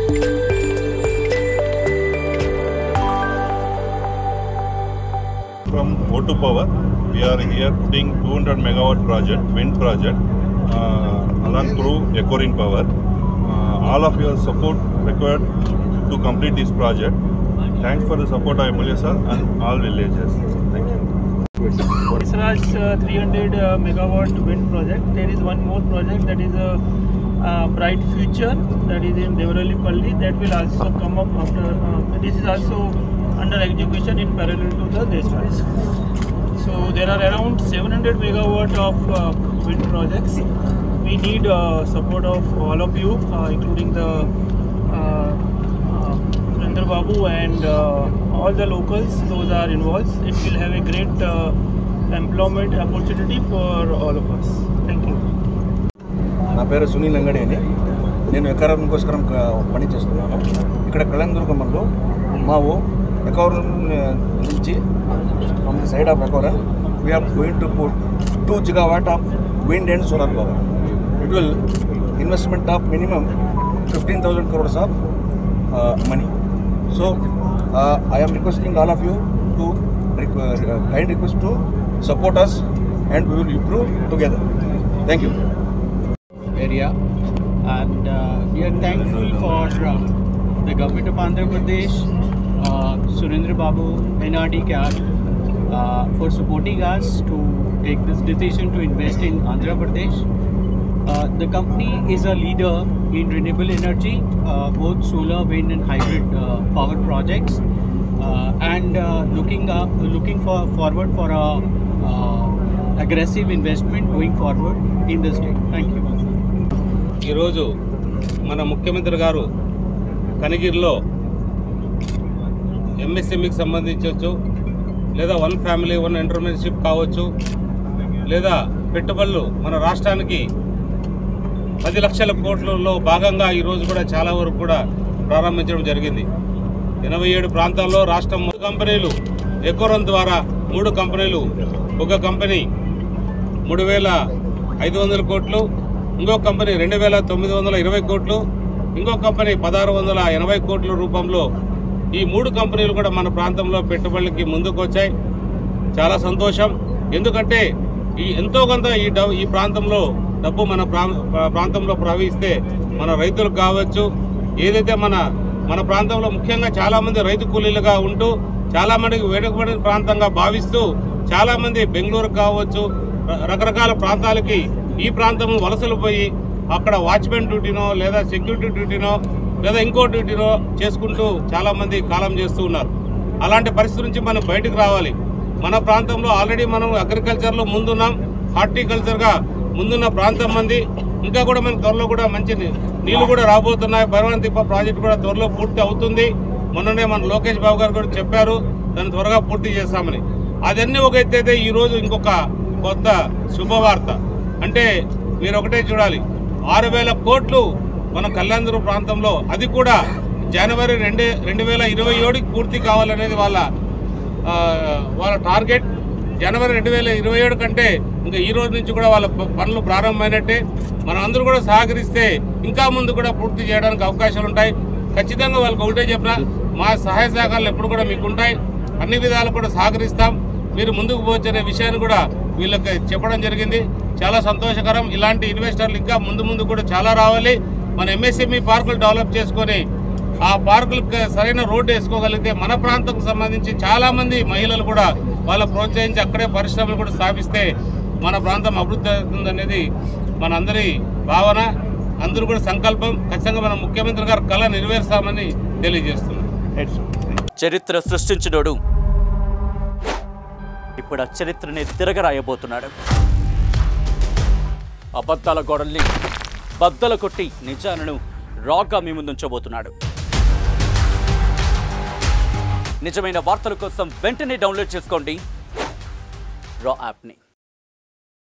From O2 Power, we are here putting 200 megawatt project, wind project, along through Ecorin Power. All of your support required to complete this project. Thanks for the support of MLA sir and all villages. Thank you. Raj 300 megawatt wind project. There is one more project that is a Bright Future that is in Devaralipalli that will also come up after. This is also under execution in parallel to the Deswise. So there are around 700 megawatt of wind projects. We need support of all of you, including the Surendra Babu and all the locals. Those are involved. It will have a great employment opportunity for all of us. Thank you. నా పేరు సునీల్ అంగడి అని నేను ఎకరం కోసరం పని చేస్తున్నాను. ఇక్కడ కళ్యాణదుర్గంలో మా Ecorin నుంచి from the side of Ecorin, we are going to put 2 gigawatt of wind and solar power. It will investment of minimum 15,000 crores of money. So I am requesting all of you to kind request to support us and we will improve together. Thank you. Area and we are thankful for the government of Andhra Pradesh, Surendra Babu, NRD CAR for supporting us to take this decision to invest in Andhra Pradesh. The company is a leader in renewable energy, both solar, wind and hybrid power projects, and looking forward for a aggressive investment going forward in the state. Thank you. ఈరోజు మన ముఖ్యమంత్రి గారు కనిగిరిలో ఎంఎస్ఎంఈకి సంబంధించవచ్చు, లేదా one family one entrepreneurship కావచ్చు, లేదా పెట్టుబడులు మన రాష్ట్రానికి 10 లక్షల కోట్లలో భాగంగా ఈరోజు కూడా చాలా వరకు కూడా ప్రారంభించడం జరిగింది. 87 ప్రాంతాల్లో రాష్ట్రం కంపెనీలు ఎకోరన్ ద్వారా 3 కంపెనీలు, ఒక కంపెనీ 3,500 కోట్లు, ఇంకొక కంపెనీ 2,920 కోట్లు, ఇంకొక కంపెనీ 1,680 కోట్ల రూపంలో ఈ 3 కంపెనీలు కూడా మన ప్రాంతంలో పెట్టుబడులకి ముందుకు వచ్చాయి. చాలా సంతోషం. ఎందుకంటే ఎంతో కొంత ఈ ప్రాంతంలో డబ్బు మన ప్రాంతంలో ప్రవహిస్తే మన రైతులకు కావచ్చు, ఏదైతే మన ప్రాంతంలో ముఖ్యంగా చాలామంది రైతు కూలీలుగా ఉంటూ చాలామందికి వెనుకబడిన ప్రాంతంగా భావిస్తూ చాలామంది బెంగళూరు కావచ్చు, రకరకాల ప్రాంతాలకి ఈ ప్రాంతం వలసలు పోయి అక్కడ వాచ్మెన్ డ్యూటీనో లేదా సెక్యూరిటీ డ్యూటీనో లేదా ఇంకో డ్యూటీనో చేసుకుంటూ చాలామంది కాలం చేస్తూ ఉన్నారు. అలాంటి పరిస్థితి నుంచి మనం బయటకు రావాలి. మన ప్రాంతంలో ఆల్రెడీ మనం అగ్రికల్చర్లో ముందున్నాం, హార్టికల్చర్గా ముందున్న ప్రాంతం మంది. ఇంకా కూడా మన త్వరలో కూడా మంచి నీళ్లు కూడా రాబోతున్నాయి. భైరవతిప్ప ప్రాజెక్టు కూడా త్వరలో పూర్తి అవుతుంది. మొన్ననే మన లోకేష్ బాబు గారు కూడా చెప్పారు దాన్ని త్వరగా పూర్తి చేస్తామని. అదన్నీ ఒక ఎత్తైతే ఈరోజు ఇంకొక కొత్త శుభవార్త అంటే మీరు ఒకటే చూడాలి, 6,000 కోట్లు మన కళ్యాణదుర్గం ప్రాంతంలో, అది కూడా జనవరి 2027కి పూర్తి కావాలనేది వాళ్ళ టార్గెట్. జనవరి 2027 కంటే ఇంకా ఈ రోజు నుంచి కూడా వాళ్ళ పనులు ప్రారంభమైనట్టే. మనం అందరూ కూడా సహకరిస్తే ఇంకా ముందు కూడా పూర్తి చేయడానికి అవకాశాలు ఉంటాయి. ఖచ్చితంగా వాళ్ళకి ఒకటే చెప్పినా, మా సహాయ సహకారాలు ఎప్పుడు కూడా మీకు ఉంటాయి, అన్ని విధాలు కూడా సహకరిస్తాం, మీరు ముందుకు పోవచ్చనే విషయాన్ని కూడా వీళ్ళకి చెప్పడం జరిగింది. చాలా సంతోషకరం. ఇలాంటి ఇన్వెస్టర్లు ఇంకా ముందు కూడా చాలా రావాలి. మన ఎంఎస్ఎంఈ పార్కులు డెవలప్ చేసుకొని ఆ పార్కులకు సరైన రోడ్డు వేసుకోగలిగితే మన ప్రాంతంకు సంబంధించి చాలామంది మహిళలు కూడా వాళ్ళ ప్రోత్సహించి అక్కడే పరిశ్రమలు కూడా స్థాపిస్తే మన ప్రాంతం అభివృద్ధి అవుతుందనేది మనందరి భావన, అందరూ కూడా సంకల్పం. ఖచ్చితంగా మన ముఖ్యమంత్రి గారు కళ నెరవేరుస్తామని తెలియజేస్తున్నాం. చరిత్ర సృష్టించినోడు ఇప్పుడు ఆ చరిత్రని తిరగరాయబోతున్నాడు. అబద్ధాల గోడల్ని బద్దలు కొట్టి నిజాలను రాగా మీ ముందుంచబోతున్నాడు. నిజమైన వార్తల కోసం వెంటనే డౌన్లోడ్ చేసుకోండి రా యాప్ని.